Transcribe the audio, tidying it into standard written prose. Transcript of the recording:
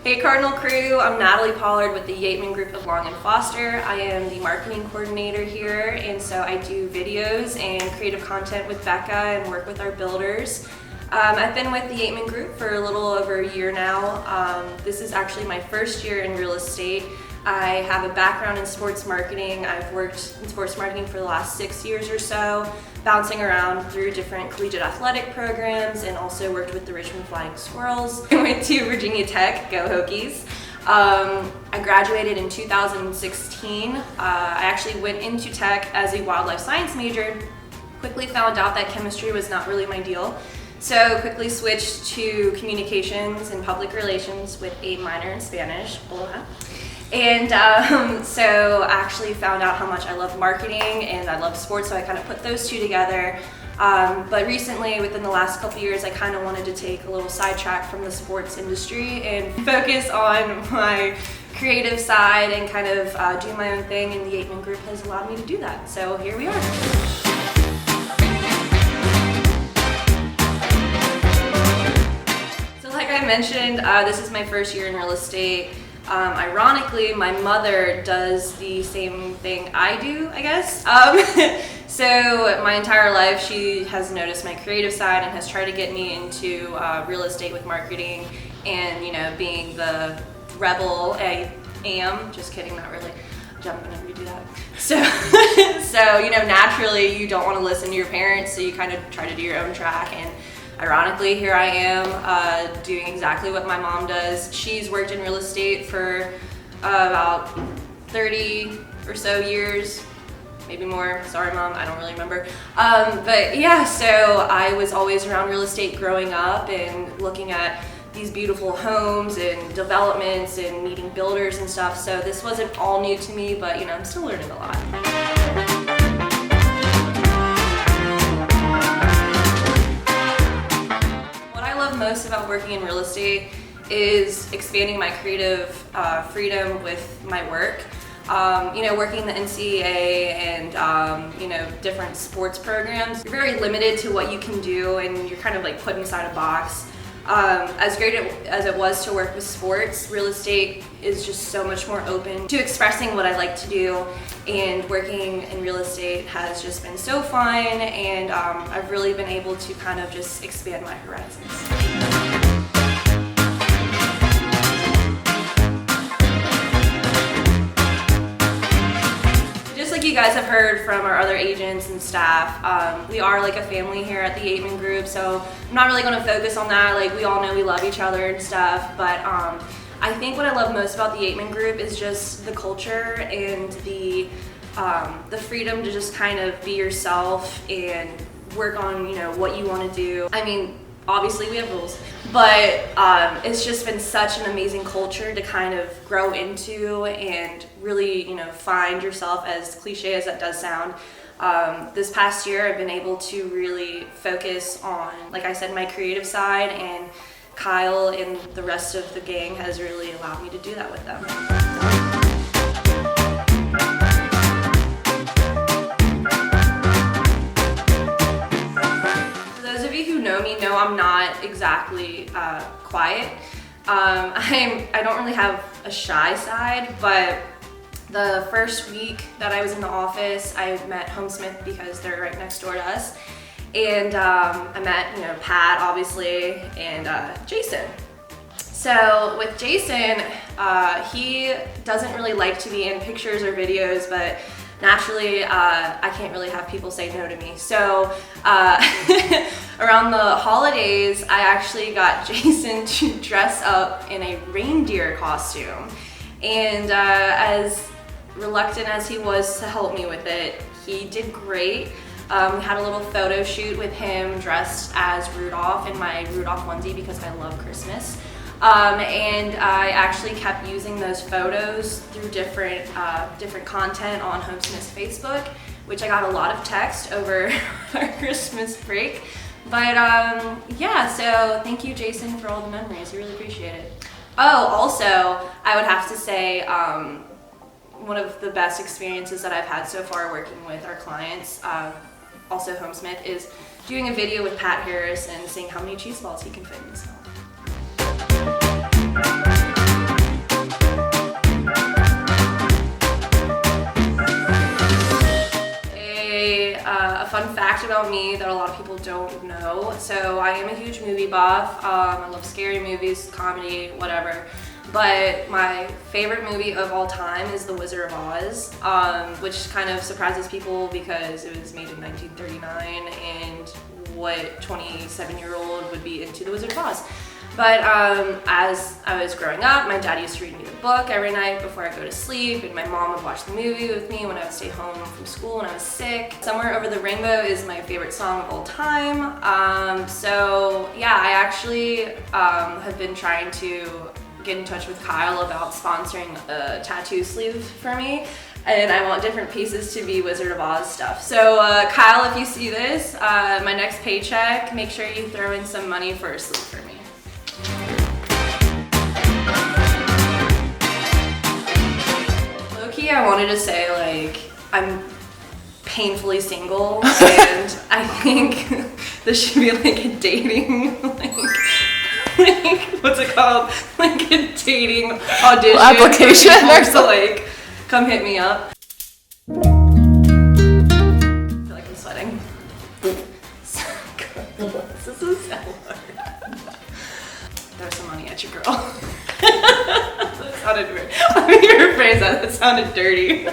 Hey Cardinal crew, I'm Natalie Pollard with the Yeatman Group of Long & Foster. I am the marketing coordinator here, and so I do videos and creative content with Becca and work with our builders. I've been with the Yeatman Group for a little over a year now. This is actually my first year in real estate. I have a background in sports marketing. I've worked in sports marketing for the last 6 years or so, bouncing around through different collegiate athletic programs, and also worked with the Richmond Flying Squirrels. I went to Virginia Tech, go Hokies. I graduated in 2016. I actually went into tech as a wildlife science major, quickly found out that chemistry was not really my deal. So quickly switched to communications and public relations with a minor in Spanish. Hola. And so I actually found out how much I love marketing and I love sports, so I kind of put those two together. But recently, within the last couple years, I kind of wanted to take a little sidetrack from the sports industry and focus on my creative side and kind of do my own thing, and the Yeatman Group has allowed me to do that. So here we are. Like I mentioned, this is my first year in real estate. Ironically, my mother does the same thing I do, I guess. So my entire life she has noticed my creative side and has tried to get me into real estate with marketing and, you know, being the rebel I am. Just kidding, not really. Jump whenever you do that. So you know, naturally you don't want to listen to your parents, so you kind of try to do your own track. And ironically, here I am doing exactly what my mom does. She's worked in real estate for about 30 or so years, maybe more. Sorry, Mom, I don't really remember. But yeah, so I was always around real estate growing up and looking at these beautiful homes and developments and meeting builders and stuff. So this wasn't all new to me, but you know, I'm still learning a lot. Most about working in real estate is expanding my creative freedom with my work. You know, working the NCAA and you know, different sports programs, you're very limited to what you can do, and you're kind of like put inside a box. As great as it was to work with sports, real estate is just so much more open to expressing what I like to do, and working in real estate has just been so fun, and I've really been able to kind of just expand my horizons. Like you guys have heard from our other agents and staff, we are like a family here at the Yeatman Group, so I'm not really going to focus on that. Like, we all know we love each other and stuff, but I think what I love most about the Yeatman Group is just the culture and the freedom to just kind of be yourself and work on, you know, what you want to do. I mean, obviously we have rules, but it's just been such an amazing culture to kind of grow into and really, you know, find yourself, as cliche as that does sound. This past year I've been able to really focus on, like I said, my creative side, and Kyle and the rest of the gang has really allowed me to do that with them. No, I'm not exactly quiet. I don't really have a shy side, but the first week that I was in the office, I met HomeSmith because they're right next door to us, and I met, you know, Pat, obviously, and Jason. So with Jason, he doesn't really like to be in pictures or videos, but naturally, I can't really have people say no to me. So around the holidays, I actually got Jason to dress up in a reindeer costume. And as reluctant as he was to help me with it, he did great. We had a little photo shoot with him dressed as Rudolph in my Rudolph onesie because I love Christmas. And I actually kept using those photos through different content on HomeSmith's Facebook, which I got a lot of text over our Christmas break. But yeah, so thank you, Jason, for all the memories. I really appreciate it. Oh, also, I would have to say one of the best experiences that I've had so far working with our clients, also HomeSmith, is doing a video with Pat Harris and seeing how many cheese balls he can fit in his mouth. a fun fact about me that a lot of people don't know. So I am a huge movie buff. I love scary movies, comedy, whatever. But my favorite movie of all time is The Wizard of Oz, which kind of surprises people because it was made in 1939, and what 27-year-old would be into The Wizard of Oz? But as I was growing up, my dad used to read me the book every night before I go to sleep, and my mom would watch the movie with me when I would stay home from school when I was sick. Somewhere Over the Rainbow is my favorite song of all time. So yeah, I actually have been trying to get in touch with Kyle about sponsoring a tattoo sleeve for me, and I want different pieces to be Wizard of Oz stuff. So Kyle, if you see this, my next paycheck, make sure you throw in some money for a sleeve for me. Low-key, I wanted to say, like, I'm painfully single, and I think this should be like a dating, like what's it called? Like a dating audition application or something. Like, come hit me up. I feel like I'm sweating. So good. This is so hard. Throw some money at your girl. That sounded weird. I'm gonna rephrase that. That sounded dirty.